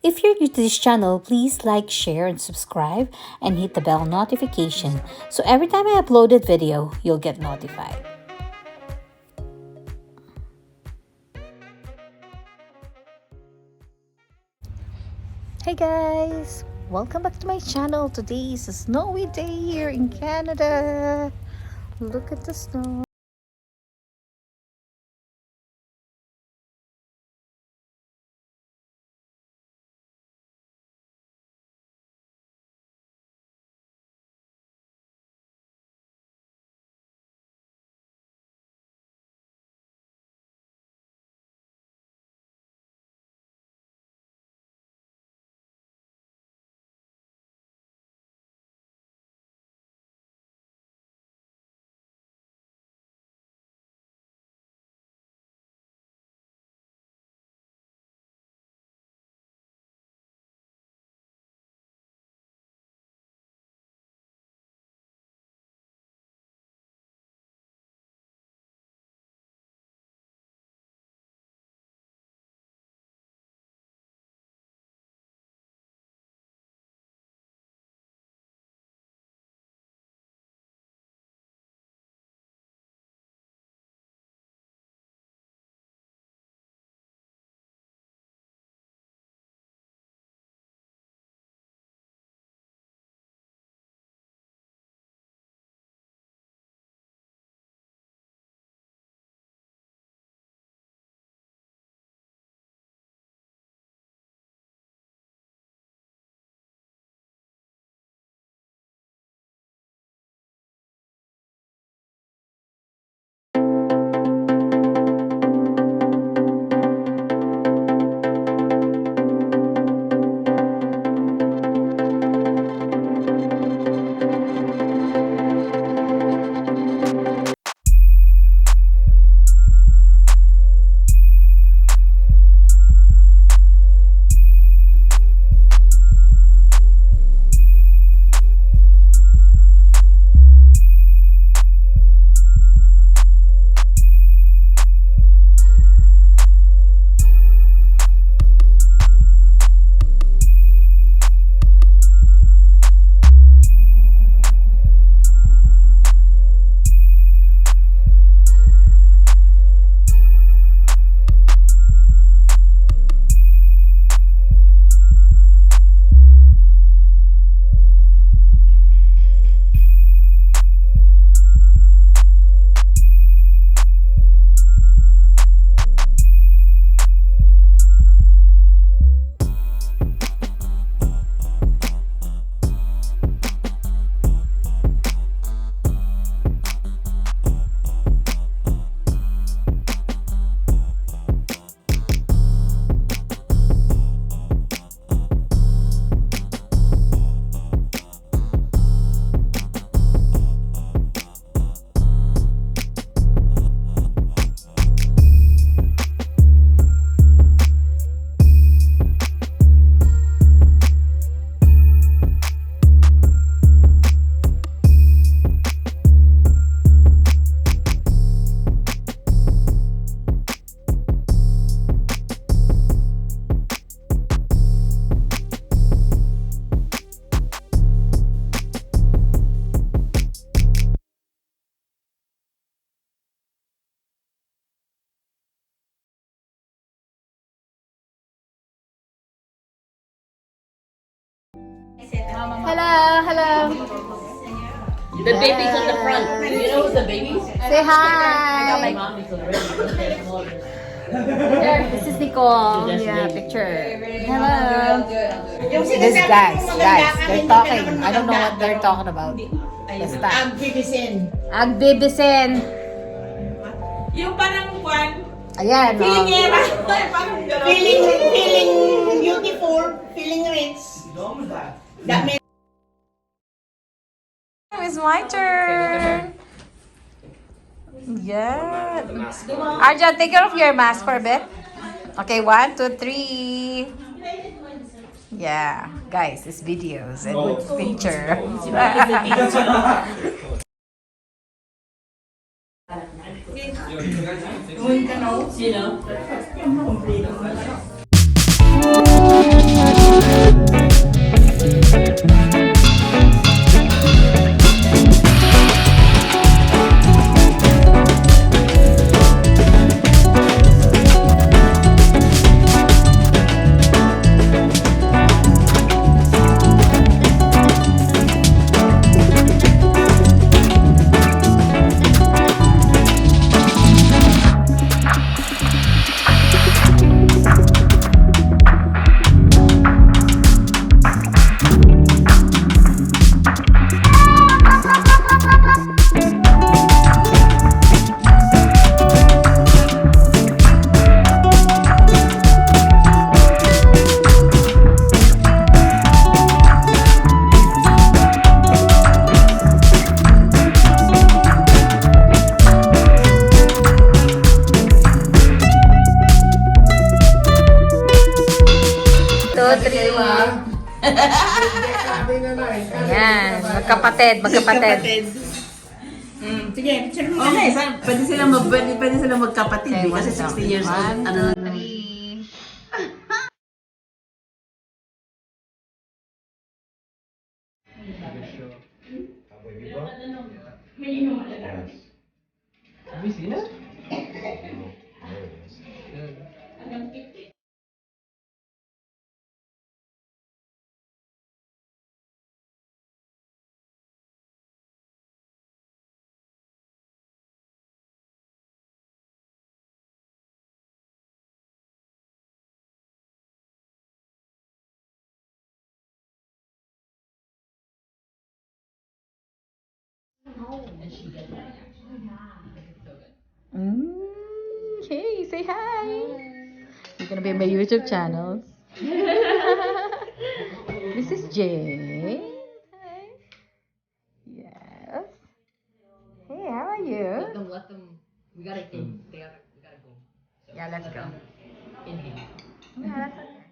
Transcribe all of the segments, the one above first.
If you're new to this channel, please like, share, and subscribe, and hit the bell notification so every time I upload a video, you'll get notified. Hey guys! Welcome back to my channel. Today is a snowy day here in Canada. Look at the snow. Hello, hello. The baby's on the front. You know who's the baby? Say hi. This is Nicole. Yeah, picture. Hello. These guys, they're talking. I don't know what they're talking about. Basta. Agbibisin. Agbibisin. Yung parang one. Ayan, Feeling oh. era. Feeling beautiful. Feeling rich. That means. It's my turn. Yeah. Arjan, take care of your mask for a bit. Okay, 1, 2, 3. Yeah, guys, it's videos and good picture. You know? three. Ayan, magkapatid. Sige, picture mo. Okay, pwede silang magkapatid. Okay, Kasi 60 years old. 1, 2, 3. Have you seen it? Hey, say hi. You're gonna be on my YouTube channel. This is Jane. Hi. Yes. Hey, how are you? Let them. We gotta in. We gotta go. Yeah, let's go. Inhale. Yeah, that's okay.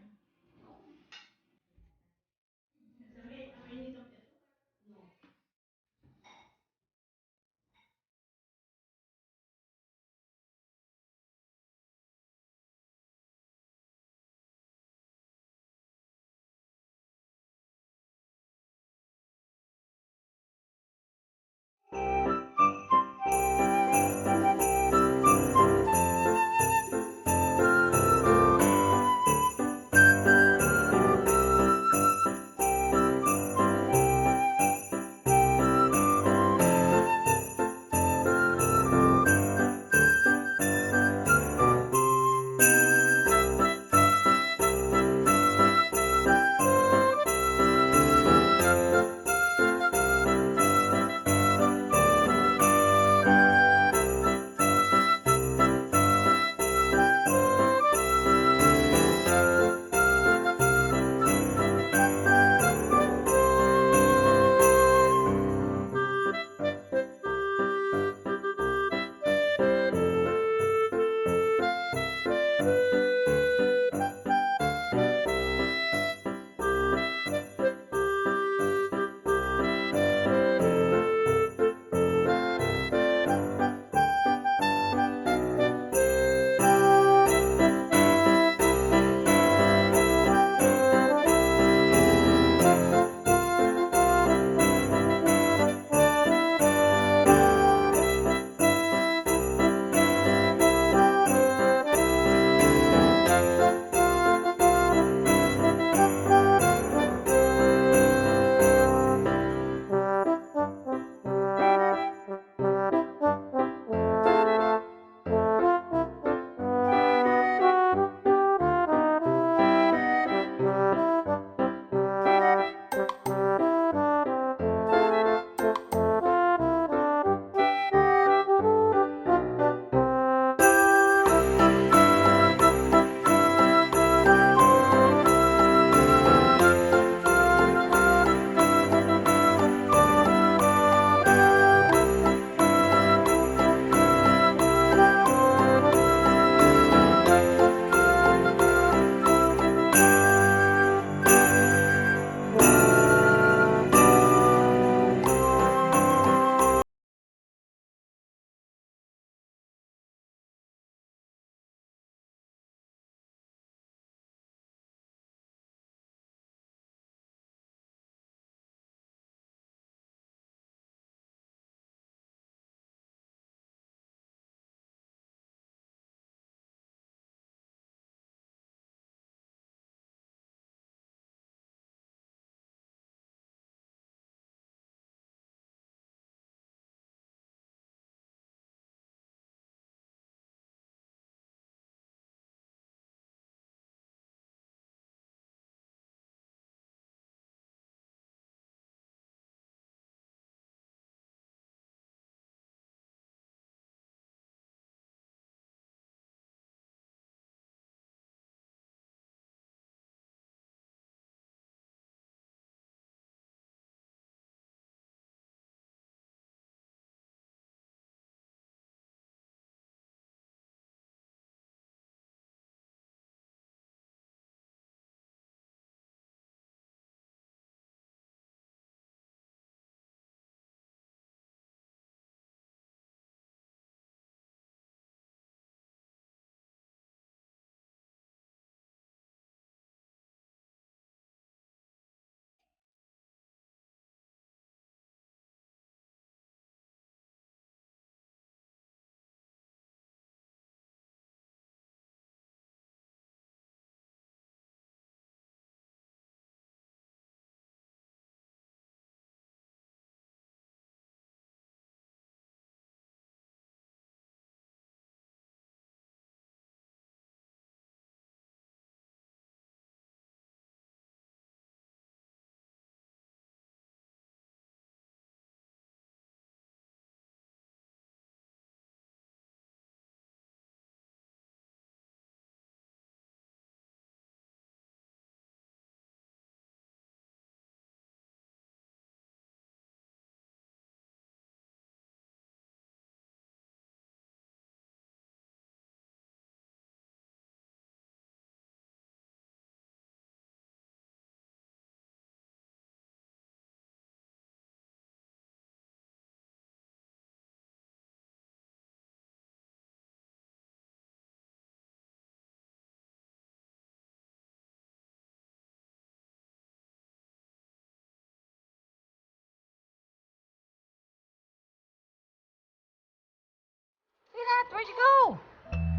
Where'd you go?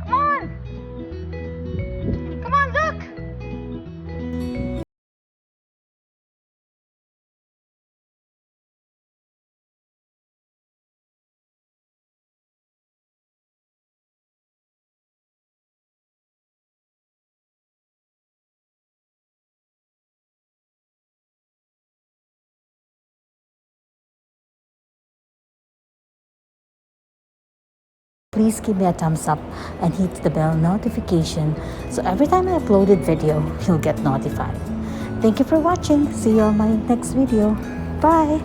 Come on. Come on, look. Please give me a thumbs up and hit the bell notification so every time I uploaded video, you'll get notified. Thank you for watching. See you on my next video. Bye!